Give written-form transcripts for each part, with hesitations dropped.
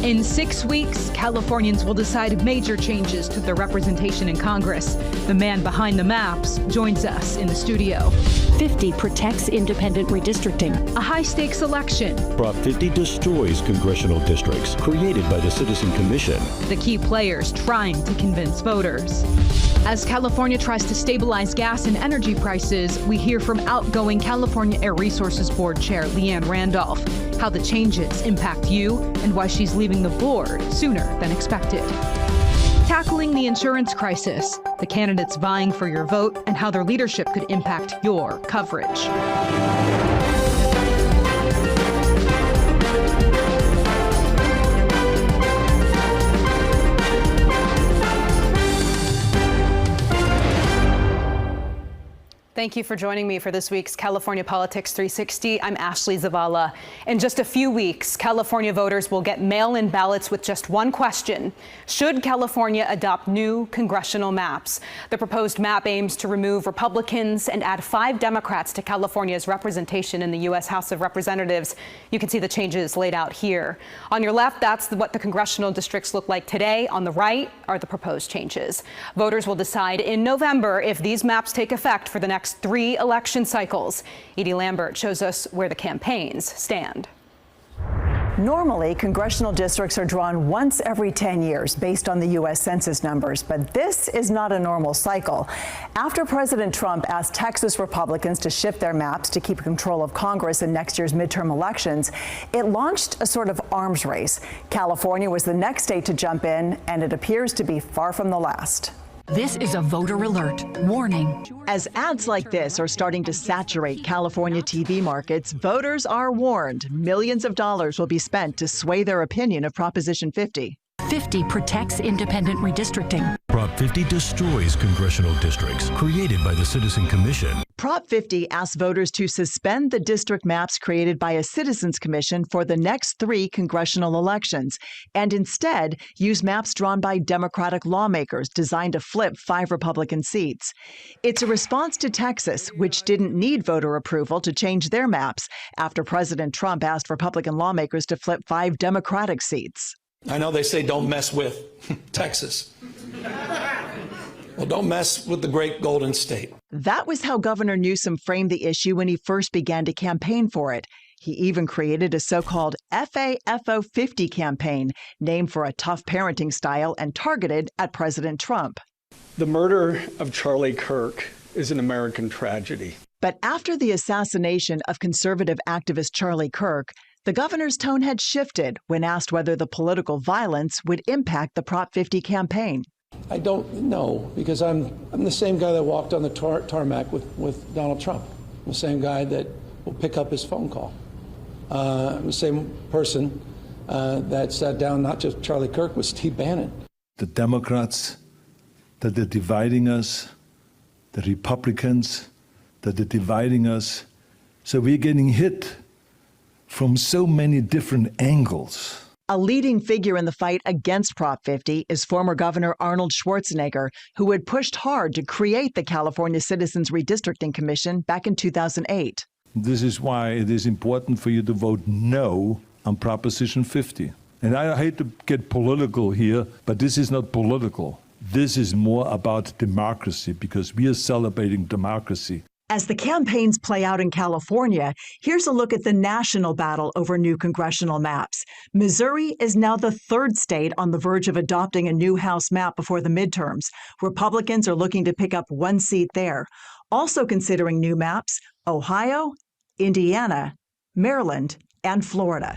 In 6 weeks, Californians will decide major changes to their representation in Congress. The man behind the maps joins us in the studio. 50 protects independent redistricting. A high-stakes election. Prop 50 destroys congressional districts created by the Citizen Commission. The key players trying to convince voters. As California tries to stabilize gas and energy prices, we hear from outgoing California Air Resources Board Chair Leanne Randolph how the changes impact you and why she's leaving the board sooner than expected. Tackling the insurance crisis, the candidates vying for your vote, and how their leadership could impact your coverage. Thank you for joining me for this week's California Politics 360. I'm Ashley Zavala. In just a few weeks, California voters will get mail-in ballots with just one question. Should California adopt new congressional maps? The proposed map aims to remove Republicans and add 5 Democrats to California's representation in the U.S. House of Representatives. You can see the changes laid out here. On your left, that's what the congressional districts look like today. On the right are the proposed changes. Voters will decide in November if these maps take effect for the next 3 election cycles. Edie Lambert shows us where the campaigns stand. Normally, congressional districts are drawn once every 10 years based on the U.S. Census numbers, but this is not a normal cycle. After President Trump asked Texas Republicans to shift their maps to keep control of Congress in next year's midterm elections, it launched a sort of arms race. California was the next state to jump in, and it appears to be far from the last. This is a voter alert. Warning. As ads like this are starting to saturate California TV markets, voters are warned millions of dollars will be spent to sway their opinion of Proposition 50. 50 protects independent redistricting. Prop 50 destroys congressional districts created by the Citizen Commission. Prop 50 asks voters to suspend the district maps created by a Citizens Commission for the next 3 congressional elections, and instead use maps drawn by Democratic lawmakers designed to flip 5 Republican seats. It's a response to Texas, which didn't need voter approval to change their maps after President Trump asked Republican lawmakers to flip 5 Democratic seats. I know they say don't mess with Texas. Well, don't mess with the great Golden State. That was how Governor Newsom framed the issue when he first began to campaign for it. He even created a so-called FAFO 50 campaign, named for a tough parenting style and targeted at President Trump. The murder of Charlie Kirk is an American tragedy. But after the assassination of conservative activist Charlie Kirk, the governor's tone had shifted when asked whether the political violence would impact the Prop 50 campaign. I don't know, because I'm the same guy that walked on the tarmac with Donald Trump. I'm the same guy that will pick up his phone call. I'm the same person that sat down, not just Charlie Kirk, with Steve Bannon. The Democrats, that they're dividing us, the Republicans, that they're dividing us. So we're getting hit from so many different angles. A leading figure in the fight against Prop 50 is former Governor Arnold Schwarzenegger, who had pushed hard to create the California Citizens Redistricting Commission back in 2008. This is why it is important for you to vote no on Proposition 50. And I hate to get political here, but this is not political. This is more about democracy, because we are celebrating democracy. As the campaigns play out in California, here's a look at the national battle over new congressional maps. Missouri is now the 3rd state on the verge of adopting a new House map before the midterms. Republicans are looking to pick up 1 seat there. Also considering new maps, Ohio, Indiana, Maryland, and Florida.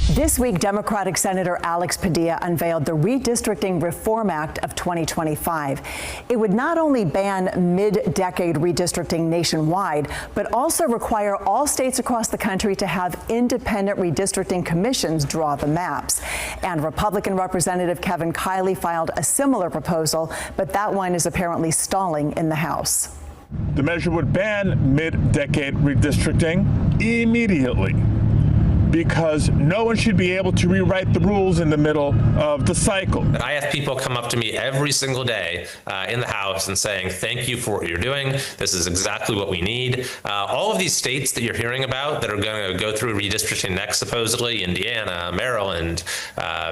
This week, Democratic Senator Alex Padilla unveiled the Redistricting Reform Act of 2025. It would not only ban mid-decade redistricting nationwide, but also require all states across the country to have independent redistricting commissions draw the maps. And Republican Representative Kevin Kiley filed a similar proposal, but that one is apparently stalling in the House. The measure would ban mid-decade redistricting immediately. because no one should be able to rewrite the rules in the middle of the cycle. I have people come up to me every single day in the House and saying, thank you for what you're doing. This is exactly what we need. All of these states that you're hearing about that are going to go through redistricting next, supposedly, Indiana, Maryland,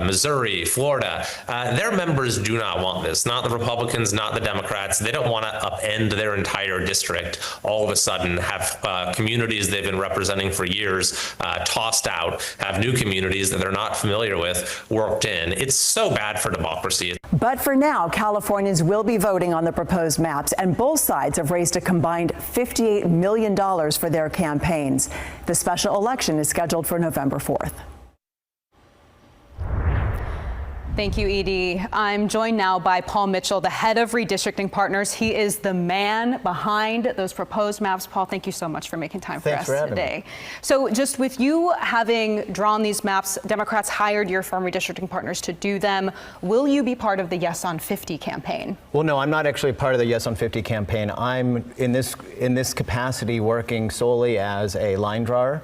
Missouri, Florida, their members do not want this. Not the Republicans, not the Democrats. They don't want to upend their entire district all of a sudden, have communities they've been representing for years tossed out, have new communities that they're not familiar with worked in. It's so bad for democracy. But for now, Californians will be voting on the proposed maps, and both sides have raised a combined $58 million for their campaigns. The special election is scheduled for November 4th. Thank you, Edie. I'm joined now by Paul Mitchell, the head of Redistricting Partners. He is the man behind those proposed maps. Paul, thank you so much for making time for us today. So just with you having drawn these maps, Democrats hired your firm Redistricting Partners to do them. Will you be part of the Yes on 50 campaign? Well, no, I'm not actually part of the Yes on 50 campaign. I'm in this capacity working solely as a line drawer.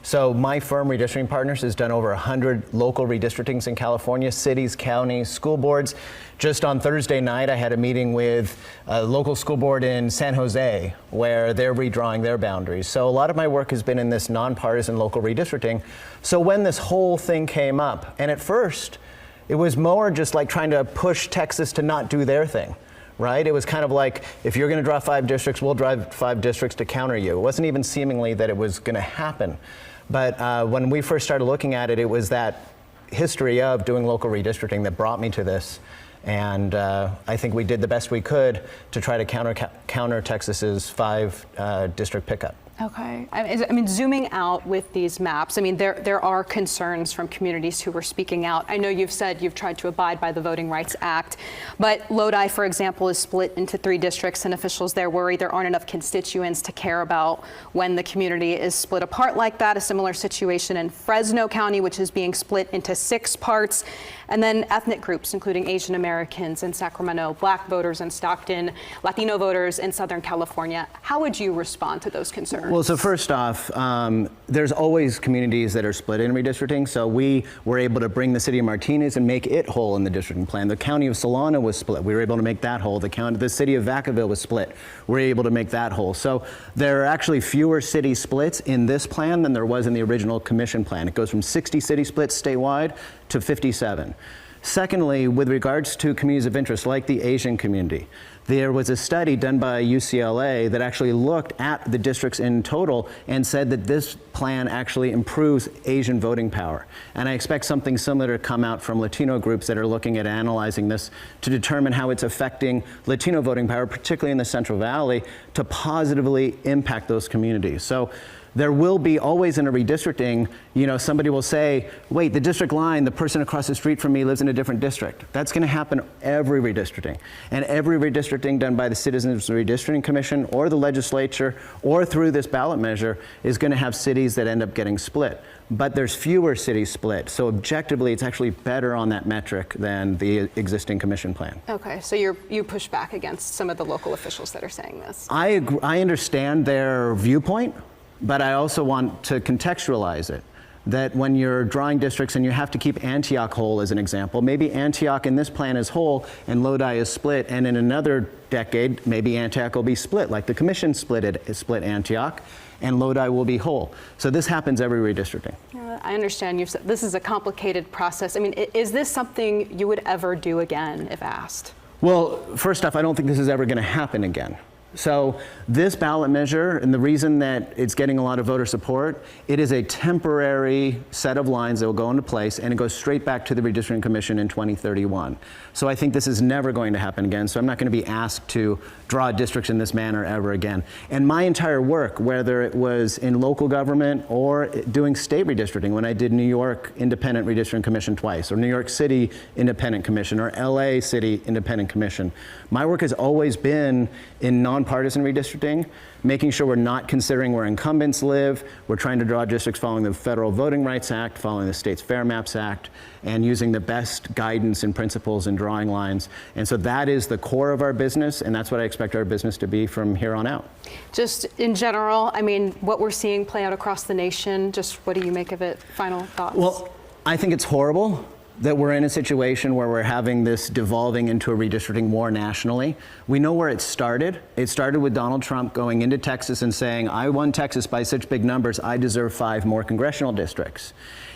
So my firm, Redistricting Partners, has done over 100 local redistrictings in California, cities, counties, school boards. Just on Thursday night, I had a meeting with a local school board in San Jose where they're redrawing their boundaries. So a lot of my work has been in this nonpartisan local redistricting. So when this whole thing came up, and at first, it was more just like trying to push Texas to not do their thing. Right? It was kind of like, if you're going to draw 5 districts, we'll draw 5 districts to counter you. It wasn't even seemingly that it was going to happen. But when we first started looking at it, it was that history of doing local redistricting that brought me to this. And I think we did the best we could to try to counter Texas's 5 district pickup. Okay. I mean, zooming out with these maps, I mean, there are concerns from communities who are speaking out. I know you've said you've tried to abide by the Voting Rights Act, but Lodi, for example, is split into 3 districts, and officials there worry there aren't enough constituents to care about when the community is split apart like that. A similar situation in Fresno County, which is being split into 6 parts. And then ethnic groups, including Asian Americans in Sacramento, Black voters in Stockton, Latino voters in Southern California. How would you respond to those concerns? Well, so first off, there's always communities that are split in redistricting. So we were able to bring the city of Martinez and make it whole in the districting plan. The county of Solano was split. We were able to make that whole. The city of Vacaville was split. We were able to make that whole. So there are actually fewer city splits in this plan than there was in the original commission plan. It goes from 60 city splits statewide to 57. Secondly, with regards to communities of interest like the Asian community, there was a study done by UCLA that actually looked at the districts in total and said that this plan actually improves Asian voting power. And I expect something similar to come out from Latino groups that are looking at analyzing this to determine how it's affecting Latino voting power, particularly in the Central Valley, to positively impact those communities. So there will be always in a redistricting, somebody will say, wait, the district line, the person across the street from me lives in a different district. That's going to happen every redistricting. And every redistricting done by the Citizens Redistricting Commission or the legislature or through this ballot measure is going to have cities that end up getting split. But there's fewer cities split. So objectively, it's actually better on that metric than the existing commission plan. Okay, so you push back against some of the local officials that are saying this. I understand their viewpoint. But I also want to contextualize it, that when you're drawing districts and you have to keep Antioch whole as an example, maybe Antioch in this plan is whole and Lodi is split, and in another decade, maybe Antioch will be split, like the commission split Antioch, and Lodi will be whole. So this happens every redistricting. I understand you've said this is a complicated process. I mean, is this something you would ever do again if asked? Well, first off, I don't think this is ever going to happen again. So this ballot measure, and the reason that it's getting a lot of voter support, it is a temporary set of lines that will go into place, and it goes straight back to the Redistricting Commission in 2031. So I think this is never going to happen again. So I'm not going to be asked to draw districts in this manner ever again. And my entire work, whether it was in local government or doing state redistricting, when I did New York Independent Redistricting Commission twice, or New York City Independent Commission, or LA City Independent Commission, my work has always been in non on partisan redistricting, making sure we're not considering where incumbents live. We're trying to draw districts following the Federal Voting Rights Act, following the State's Fair Maps Act, and using the best guidance and principles and drawing lines. And so that is the core of our business, and that's what I expect our business to be from here on out. Just in general, I mean, what we're seeing play out across the nation, just what do you make of it? Final thoughts? Well, I think it's horrible that we're in a situation where we're having this devolving into a redistricting war nationally. We know where it started. It started with Donald Trump going into Texas and saying, I won Texas by such big numbers, I deserve 5 more congressional districts.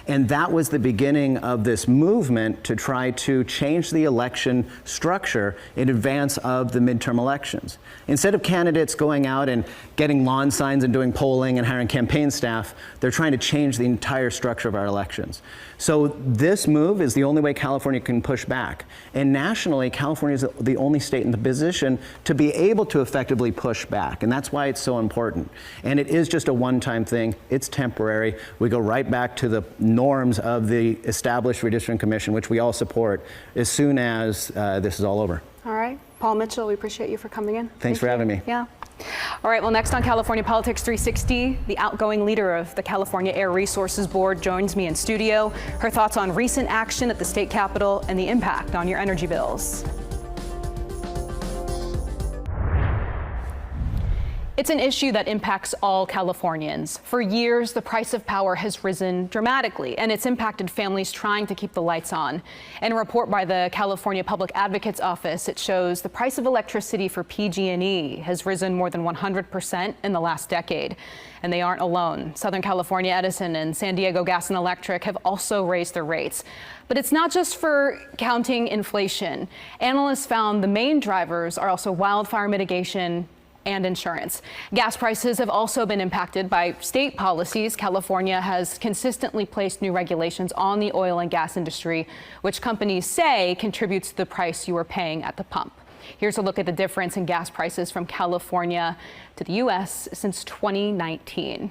And that was the beginning of this movement to try to change the election structure in advance of the midterm elections. Instead of candidates going out and getting lawn signs and doing polling and hiring campaign staff, they're trying to change the entire structure of our elections. So this move is the only way California can push back. And nationally, California is the only state in the position to be able to effectively push back. And that's why it's so important. And it is just a one-time thing. It's temporary. We go right back to the norms of the established redistricting commission, which we all support, as soon as this is all over. All right. Paul Mitchell, we appreciate you for coming in. Thanks for having me. Yeah. All right, well, next on California Politics 360, the outgoing leader of the California Air Resources Board joins me in studio. Her thoughts on recent action at the state capitol and the impact on your energy bills. It's an issue that impacts all Californians. For years, the price of power has risen dramatically, and it's impacted families trying to keep the lights on. In a report by the California Public Advocate's Office, it shows the price of electricity for PG&E has risen more than 100% in the last decade. And they aren't alone. Southern California Edison and San Diego Gas and Electric have also raised their rates. But it's not just for counting inflation. Analysts found the main drivers are also wildfire mitigation and insurance. Gas prices have also been impacted by state policies. California has consistently placed new regulations on the oil and gas industry, which companies say contributes to the price you are paying at the pump. Here's a look at the difference in gas prices from California to the U.S. since 2019.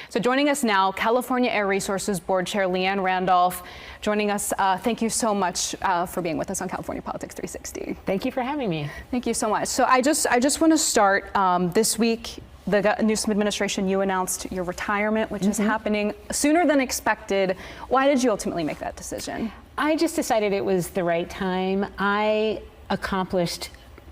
So joining us now, California Air Resources Board Chair Leanne Randolph. Joining us, thank you so much for being with us on California Politics 360. Thank you for having me. Thank you so much. So I just want to start this week. The Newsom administration, you announced your retirement, which is happening sooner than expected. Why did you ultimately make that decision? I just decided it was the right time. I accomplished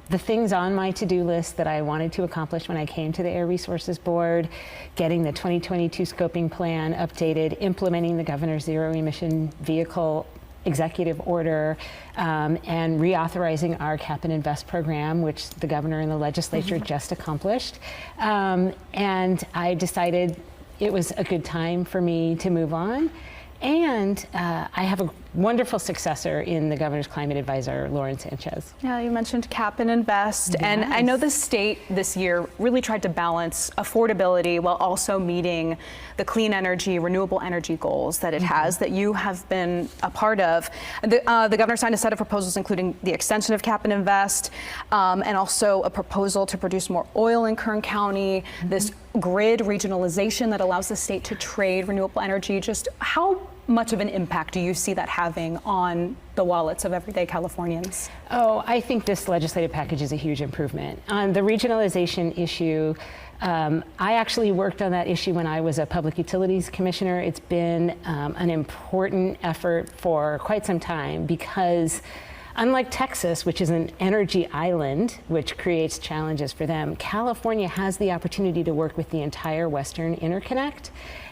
the things on my to-do list that I wanted to accomplish when I came to the Air Resources Board, getting the 2022 scoping plan updated, implementing the governor's zero emission vehicle executive order, and reauthorizing our cap and invest program, which the governor and the legislature just accomplished. And I decided it was a good time for me to move on. And I have a wonderful successor in the governor's climate advisor, Lauren Sanchez. Yeah, you mentioned cap and invest. Yes. And I know the state this year really tried to balance affordability while also meeting the clean energy, renewable energy goals that it has, that you have been a part of. The governor signed a set of proposals, including the extension of cap and invest, and also a proposal to produce more oil in Kern County, this grid regionalization that allows the state to trade renewable energy. Just how much of an impact do you see that having on the wallets of everyday Californians? Oh, I think this legislative package is a huge improvement. On the regionalization issue, I actually worked on that issue when I was a Public Utilities Commissioner. It's been an important effort for quite some time because unlike Texas, which is an energy island, which creates challenges for them, California has the opportunity to work with the entire Western Interconnect.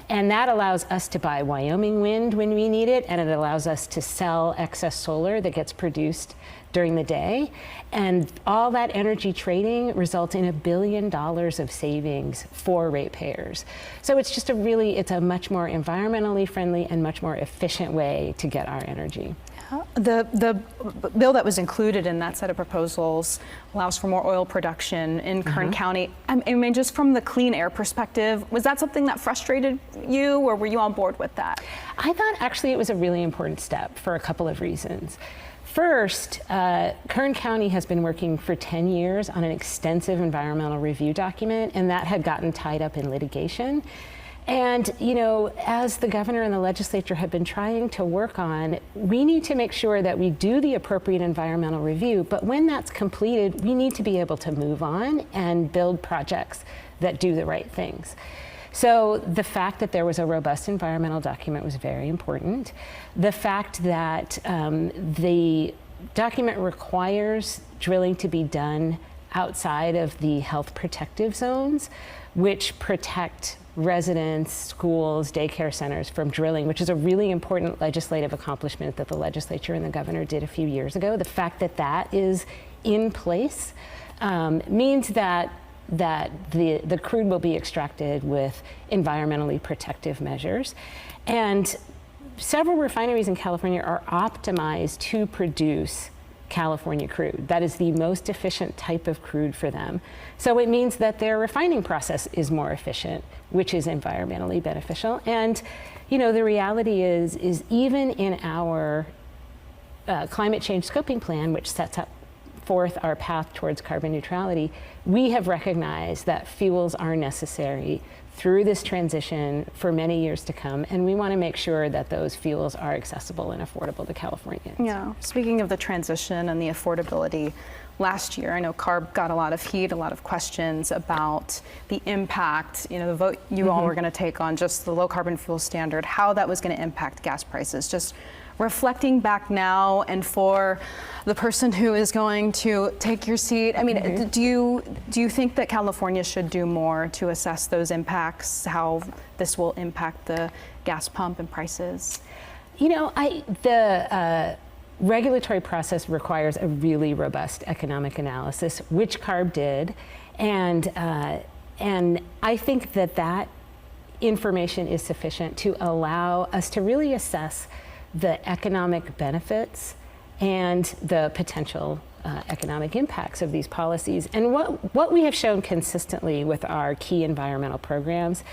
And that allows us to buy Wyoming wind when we need it, and it allows us to sell excess solar that gets produced during the day. And all that energy trading results in $1 billion of savings for ratepayers. So it's just it's a much more environmentally friendly and much more efficient way to get our energy. The bill that was included in that set of proposals allows for more oil production in Kern County. I mean, just from the clean air perspective, was that something that frustrated you, or were you on board with that? I thought actually it was a really important step for a couple of reasons. First, Kern County has been working for 10 years on an extensive environmental review document, and that had gotten tied up in litigation. And, you know, as the governor and the legislature have been trying to work on, we need to make sure that we do the appropriate environmental review. But when that's completed, we need to be able to move on and build projects that do the right things. So the fact that there was a robust environmental document was very important. The fact that the document requires drilling to be done outside of the health protective zones, which protect residents, schools, daycare centers from drilling, which is a really important legislative accomplishment that the legislature and the governor did a few years ago. The fact that that is in place means that the crude will be extracted with environmentally protective measures. And several refineries in California are optimized to produce California crude. That is the most efficient type of crude for them. So it means that their refining process is more efficient, which is environmentally beneficial. And, you know, the reality is even in our climate change scoping plan, which sets up forth our path towards carbon neutrality, we have recognized that fuels are necessary through this transition for many years to come, and we want to make sure that those fuels are accessible and affordable to Californians. Yeah, speaking of the transition and the affordability, last year, I know CARB got a lot of heat, a lot of questions about the impact, you know, the vote you all were going to take on just the low carbon fuel standard, how that was going to impact gas prices. Just reflecting back now, and for the person who is going to take your seat, I mean, do you think that California should do more to assess those impacts, how this will impact the gas pump and prices? You know, the regulatory process requires a really robust economic analysis, which CARB did, and I think that information is sufficient to allow us to really assess the economic benefits and the potential economic impacts of these policies. And what we have shown consistently with our key environmental programs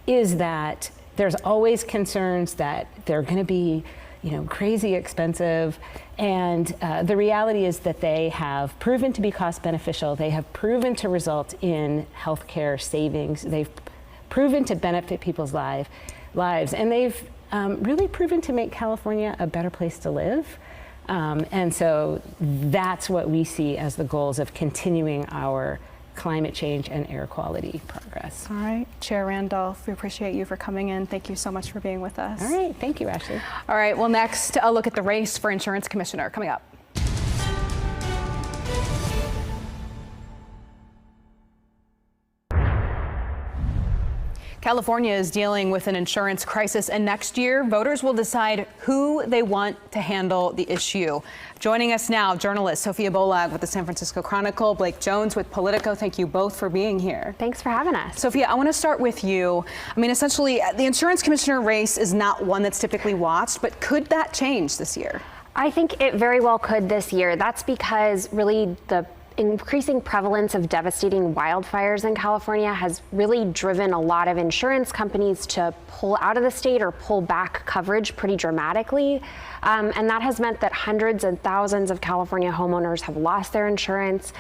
is that there's always concerns that they're going to be, you know, crazy expensive. And the reality is that they have proven to be cost beneficial. They have proven to result in healthcare savings. They've proven to benefit people's lives. And they've really proven to make California a better place to live. And so that's what we see as the goals of continuing our climate change and air quality progress. All right, Chair Randolph, we appreciate you for coming in. Thank you so much for being with us. All right, thank you, Ashley. All right, well, next, a look at the race for insurance commissioner coming up. California is dealing with an insurance crisis, and next year, voters will decide who they want to handle the issue. Joining us now, journalist Sophia Bolag with the San Francisco Chronicle, Blake Jones with Politico. Thank you both for being here. Thanks for having us. Sophia, I want to start with you. I mean, essentially, the insurance commissioner race is not one that's typically watched, but could that change this year? I think it very well could this year. That's because really the increasing prevalence of devastating wildfires in California has really driven a lot of insurance companies to pull out of the state or pull back coverage pretty dramatically. And that has meant that hundreds and thousands of California homeowners have lost their insurance.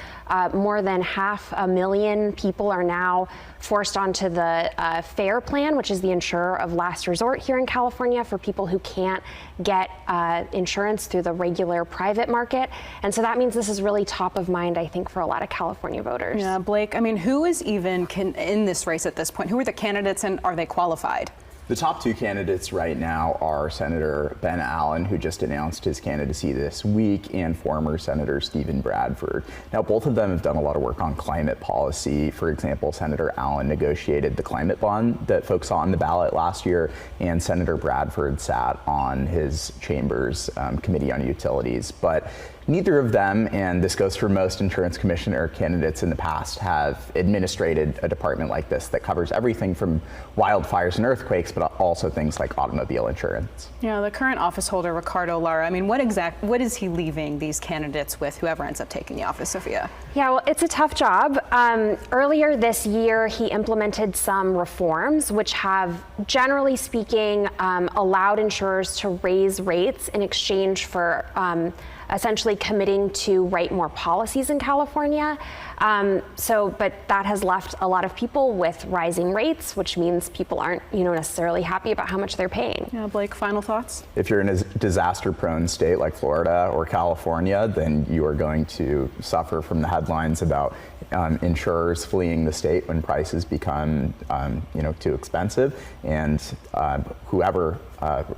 More than 500,000 people are now forced onto the FAIR plan, which is the insurer of last resort here in California for people who can't get insurance through the regular private market. And so that means this is really top of mind, I think, for a lot of California voters. Yeah, Blake, I mean, who is even in this race at this point? Who are the candidates, and are they qualified? The top two candidates right now are Senator Ben Allen, who just announced his candidacy this week, and former Senator Stephen Bradford. Now, both of them have done a lot of work on climate policy. For example, Senator Allen negotiated the climate bond that folks saw on the ballot last year, and Senator Bradford sat on his chamber's Committee on Utilities. But neither of them, and this goes for most insurance commissioner candidates in the past, have administrated a department like this that covers everything from wildfires and earthquakes, but also things like automobile insurance. Yeah, the current office holder, Ricardo Lara, I mean, what is he leaving these candidates with, whoever ends up taking the office, Sophia? Yeah, well, it's a tough job. Earlier this year, he implemented some reforms which have, generally speaking, allowed insurers to raise rates in exchange for essentially committing to write more policies in California. But that has left a lot of people with rising rates, which means people aren't, necessarily happy about how much they're paying. Yeah, Blake, final thoughts? If you're in a disaster-prone state like Florida or California, then you are going to suffer from the headlines about insurers fleeing the state when prices become, too expensive, and whoever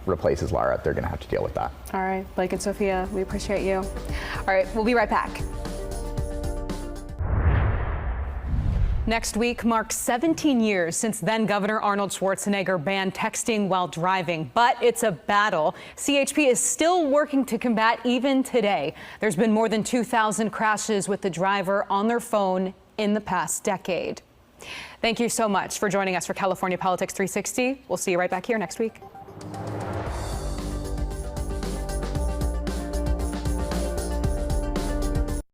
replaces Lara, they're going to have to deal with that. All right, Blake and Sophia, we appreciate you. All right, we'll be right back. Next week marks 17 years since then Governor Arnold Schwarzenegger banned texting while driving, but it's a battle CHP is still working to combat even today. There's been more than 2,000 crashes with the driver on their phone in the past decade. Thank you so much for joining us for California Politics 360. We'll see you right back here next week.